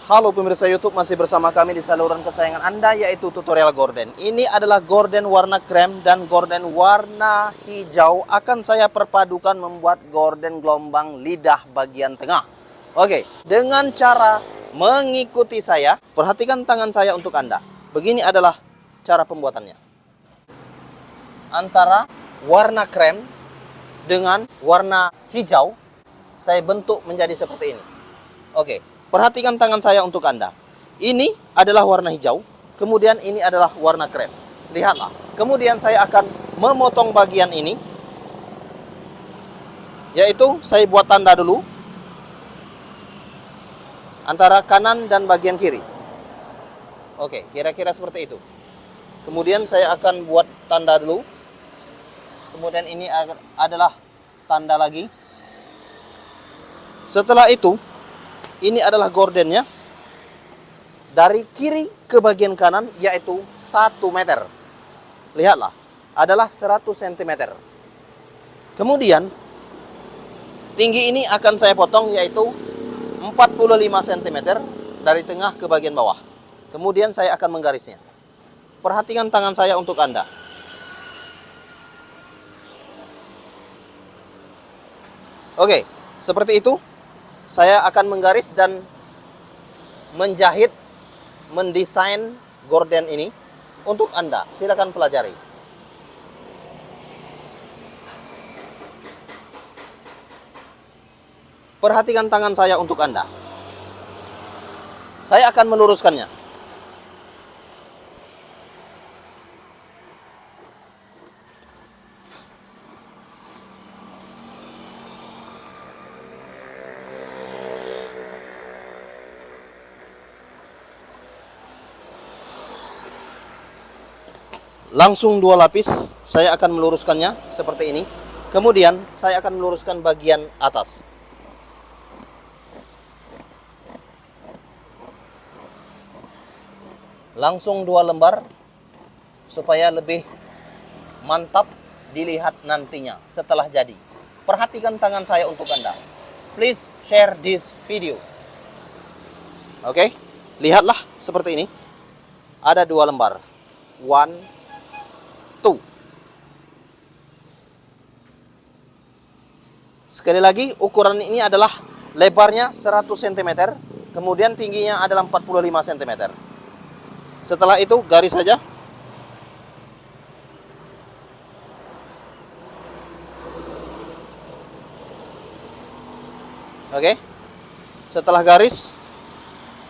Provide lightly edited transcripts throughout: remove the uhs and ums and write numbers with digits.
Halo pemirsa YouTube, masih bersama kami di saluran kesayangan Anda, yaitu tutorial gorden. Ini adalah gorden warna krem dan gorden warna hijau. Akan saya perpadukan membuat gorden gelombang lidah bagian tengah. Oke, dengan cara mengikuti saya, perhatikan tangan saya untuk Anda. Begini adalah cara pembuatannya. Antara warna krem dengan warna hijau, saya bentuk menjadi seperti ini. Oke. Perhatikan tangan saya untuk Anda. Ini adalah warna hijau, kemudian ini adalah warna krem. Lihatlah. Kemudian saya akan memotong bagian ini, yaitu saya buat tanda dulu antara kanan dan bagian kiri. Oke, kira-kira seperti itu. Kemudian saya akan buat tanda dulu. Kemudian ini adalah tanda lagi. Setelah itu, ini adalah gordennya dari kiri ke bagian kanan, yaitu 1 meter. Lihatlah, adalah 100 cm. Kemudian tinggi ini akan saya potong, yaitu 45 cm dari tengah ke bagian bawah. Kemudian saya akan menggarisnya. Perhatikan tangan saya untuk Anda. Oke, seperti itu. Saya akan menggaris dan menjahit, mendesain gorden ini untuk Anda. Silakan pelajari. Perhatikan tangan saya untuk Anda. Saya akan meluruskannya. Langsung 2 lapis, saya akan meluruskannya seperti ini. Kemudian saya akan meluruskan bagian atas. Langsung 2 lembar supaya lebih mantap dilihat nantinya setelah jadi. Perhatikan tangan saya untuk Anda. Please share this video. Oke, lihatlah seperti ini. Ada 2 lembar. 1, 2. Sekali lagi, ukuran ini adalah lebarnya 100 cm, kemudian tingginya adalah 45 cm. Setelah itu, garis saja. Oke. Setelah garis,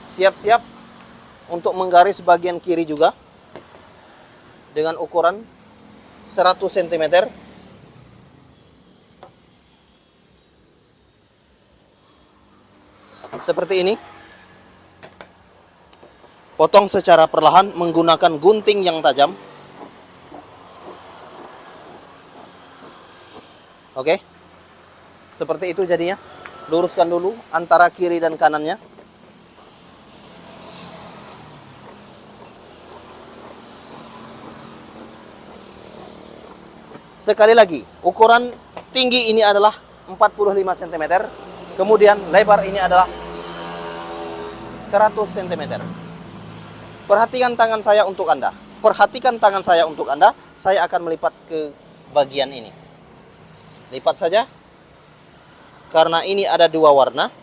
siap-siap untuk menggaris bagian kiri juga dengan ukuran 100 cm. Seperti ini. Potong secara perlahan menggunakan gunting yang tajam. Oke. Seperti itu jadinya. Luruskan dulu antara kiri dan kanannya. Sekali lagi, ukuran tinggi ini adalah 45 cm, kemudian lebar ini adalah 100 cm. Perhatikan tangan saya untuk Anda. Perhatikan tangan saya untuk Anda. Saya akan melipat ke bagian ini. Lipat saja. Karena ini ada 2 warna,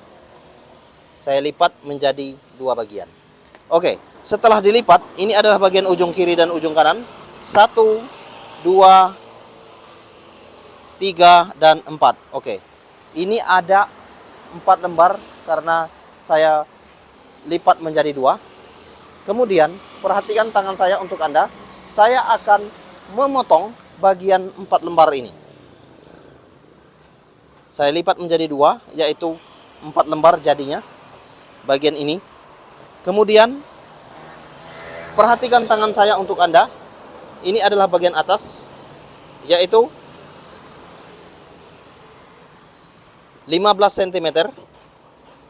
saya lipat menjadi 2 bagian. Oke, setelah dilipat, ini adalah bagian ujung kiri dan ujung kanan. 1, 2, 3, dan 4. Oke. Ini ada 4 lembar karena saya lipat menjadi 2. Kemudian, perhatikan tangan saya untuk Anda. Saya akan memotong bagian 4 lembar ini. Saya lipat menjadi 2, yaitu 4 lembar jadinya. Bagian ini. Kemudian, perhatikan tangan saya untuk Anda. Ini adalah bagian atas, yaitu 15 cm.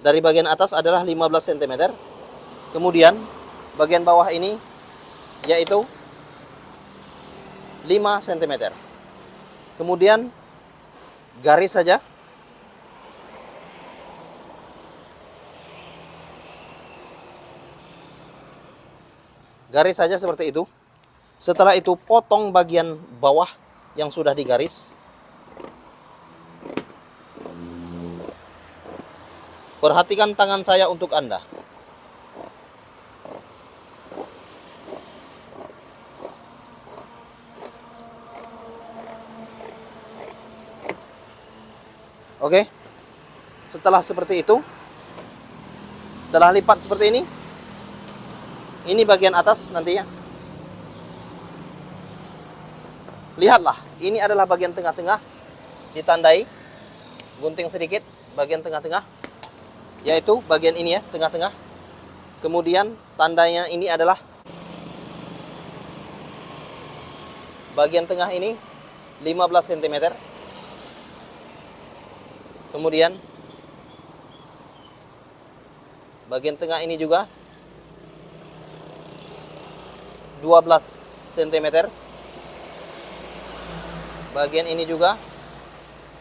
Dari bagian atas adalah 15 cm. Kemudian bagian bawah ini yaitu 5 cm. Kemudian garis saja. Garis saja seperti itu. Setelah itu potong bagian bawah yang sudah digaris. Perhatikan tangan saya untuk Anda. Oke. Setelah seperti itu, setelah lipat seperti ini bagian atas nantinya. Lihatlah, ini adalah bagian tengah-tengah, ditandai gunting sedikit bagian tengah-tengah, yaitu bagian ini ya, tengah-tengah. Kemudian tandanya ini adalah bagian tengah ini 15 cm. Kemudian bagian tengah ini juga 12 cm. Bagian ini juga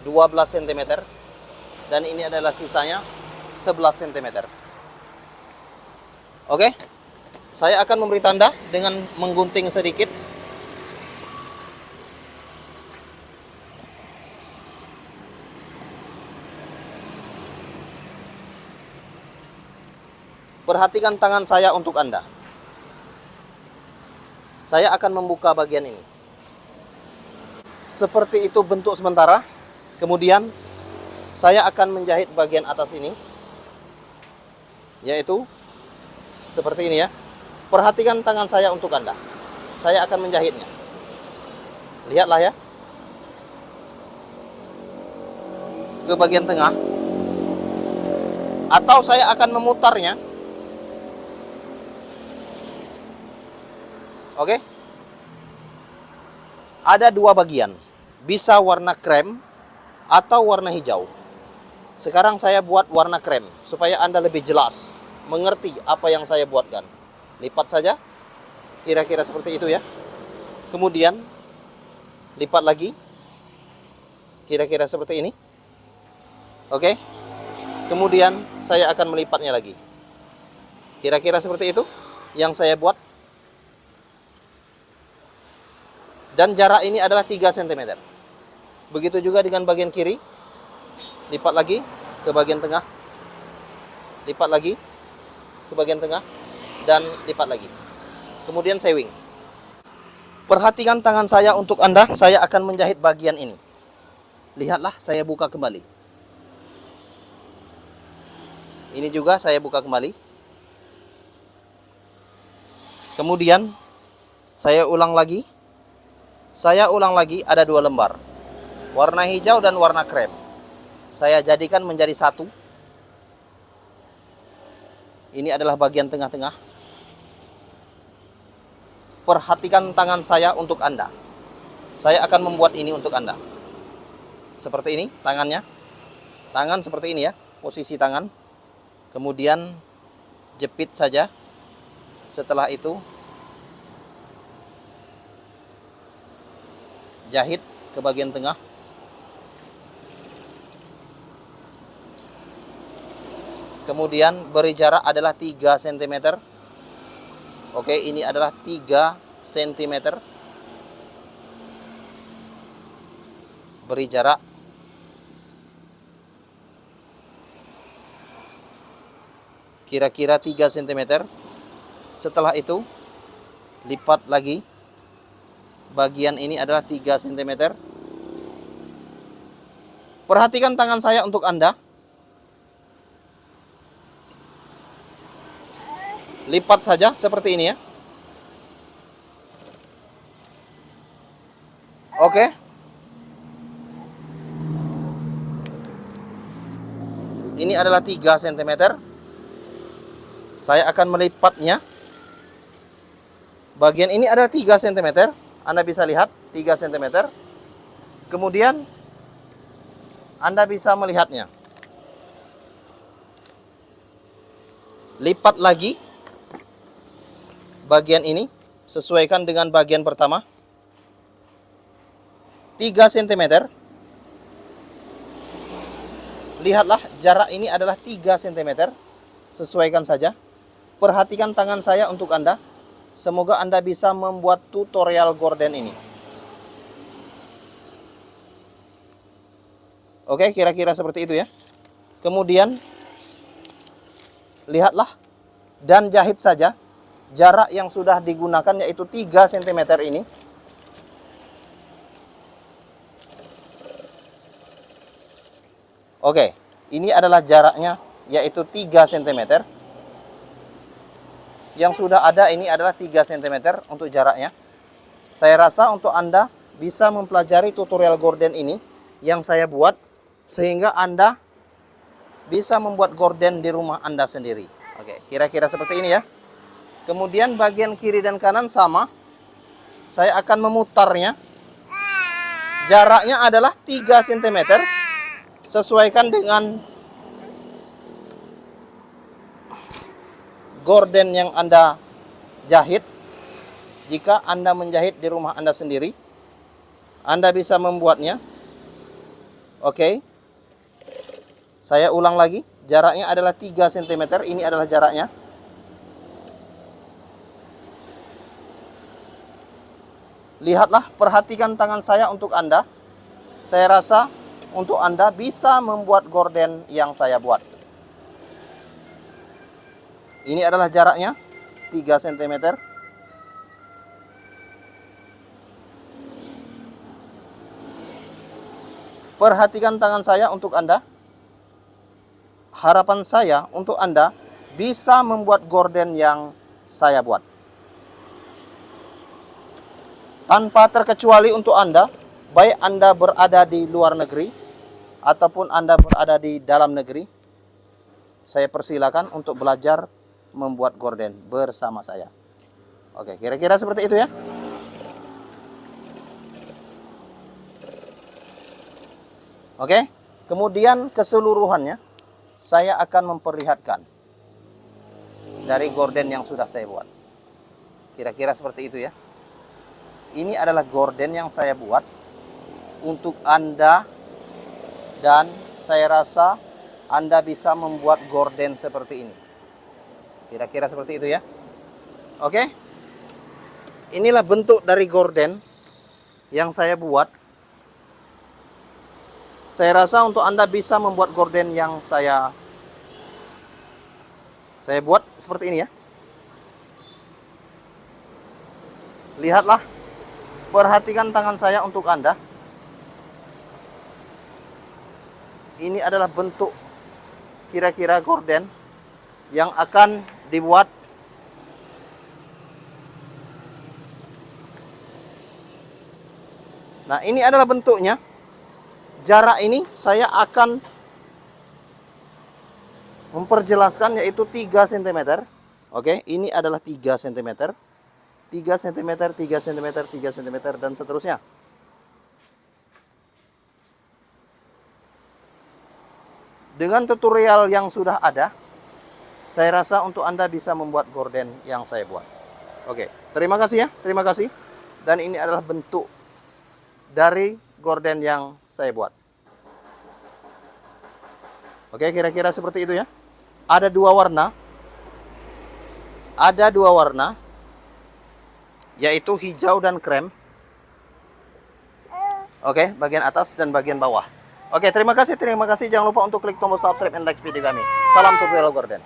12 cm. Dan ini adalah sisanya 11 cm. Oke. Saya akan memberi tanda dengan menggunting sedikit. Perhatikan tangan saya untuk Anda. Saya akan membuka bagian ini. Seperti itu bentuk sementara. Kemudian saya akan menjahit bagian atas ini, yaitu seperti ini ya. Perhatikan tangan saya untuk Anda. Saya akan menjahitnya. Lihatlah ya. Ke bagian tengah. Atau saya akan memutarnya. Oke. Ada dua bagian. Bisa warna krem atau warna hijau. Sekarang saya buat warna krem supaya Anda lebih jelas mengerti apa yang saya buatkan. Lipat saja. Kira-kira seperti itu ya. Kemudian lipat lagi. Kira-kira seperti ini. Oke. Kemudian saya akan melipatnya lagi. Kira-kira seperti itu yang saya buat. Dan jarak ini adalah 3 cm. Begitu juga dengan bagian kiri. Lipat lagi ke bagian tengah. Lipat lagi ke bagian tengah. Dan lipat lagi. Kemudian sewing. Perhatikan tangan saya untuk Anda. Saya akan menjahit bagian ini. Lihatlah, saya buka kembali. Ini juga saya buka kembali. Kemudian saya ulang lagi. Saya ulang lagi, ada dua lembar. Warna hijau dan warna krem. Saya jadikan menjadi satu. Ini adalah bagian tengah-tengah. Perhatikan tangan saya untuk Anda. Saya akan membuat ini untuk Anda. Seperti ini tangannya. Tangan seperti ini ya, posisi tangan. Kemudian jepit saja. Setelah itu jahit ke bagian tengah. Kemudian beri jarak adalah 3 cm. Oke, ini adalah 3 cm. Beri jarak. Kira-kira 3 cm. Setelah itu lipat lagi. Bagian ini adalah 3 cm. Perhatikan tangan saya untuk Anda. Lipat saja seperti ini ya. Oke. Ini adalah 3 cm. Saya akan melipatnya. Bagian ini adalah 3 cm. Anda bisa lihat 3 cm. Kemudian Anda bisa melihatnya. Lipat lagi bagian ini. Sesuaikan dengan bagian pertama. 3 cm. Lihatlah, jarak ini adalah 3 cm. Sesuaikan saja. Perhatikan tangan saya untuk Anda. semoga Anda bisa membuat tutorial gorden ini. Oke, kira-kira seperti itu ya. Kemudian lihatlah dan jahit saja jarak yang sudah digunakan, yaitu 3 cm ini. Oke, ini adalah jaraknya, yaitu 3 cm. Yang sudah ada ini adalah 3 cm untuk jaraknya. Saya rasa untuk Anda bisa mempelajari tutorial gorden ini yang saya buat, sehingga Anda bisa membuat gorden di rumah Anda sendiri. Oke, kira-kira seperti ini ya. Kemudian bagian kiri dan kanan sama. Saya akan memutarnya. Jaraknya adalah 3 cm. Sesuaikan dengan gorden yang Anda jahit. Jika Anda menjahit di rumah Anda sendiri, Anda bisa membuatnya. Oke. Saya ulang lagi, jaraknya adalah 3 cm, ini adalah jaraknya. Lihatlah, perhatikan tangan saya untuk Anda. Saya rasa untuk Anda bisa membuat gorden yang saya buat. Ini adalah jaraknya, 3 cm. Perhatikan tangan saya untuk Anda. Harapan saya untuk Anda bisa membuat gorden yang saya buat. Tanpa terkecuali untuk Anda, baik Anda berada di luar negeri ataupun Anda berada di dalam negeri, saya persilakan untuk belajar membuat gorden bersama saya. Oke, kira-kira seperti itu ya. Oke, kemudian keseluruhannya saya akan memperlihatkan dari gorden yang sudah saya buat. Kira-kira seperti itu ya. Ini adalah gorden yang saya buat untuk Anda, dan saya rasa Anda bisa membuat gorden seperti ini. Kira-kira seperti itu ya. Oke. Inilah bentuk dari gorden yang saya buat. Saya rasa untuk Anda bisa membuat gorden yang saya buat seperti ini ya. Lihatlah, perhatikan tangan saya untuk Anda. Ini adalah bentuk kira-kira gorden yang akan dibuat. Nah, ini adalah bentuknya. Jarak ini saya akan memperjelaskan, yaitu 3 cm. Oke, ini adalah 3 cm. 3 cm, 3 cm, 3 cm, dan seterusnya. Dengan tutorial yang sudah ada, saya rasa untuk Anda bisa membuat gorden yang saya buat. Oke, terima kasih ya, terima kasih. Dan ini adalah bentuk dari gorden yang saya buat. Oke, kira-kira seperti itu ya. Ada dua warna. Ada dua warna, yaitu hijau dan krem. Oke, bagian atas dan bagian bawah. Oke, terima kasih, terima kasih. Jangan lupa untuk klik tombol subscribe dan like video kami. Salam tutorial gorden.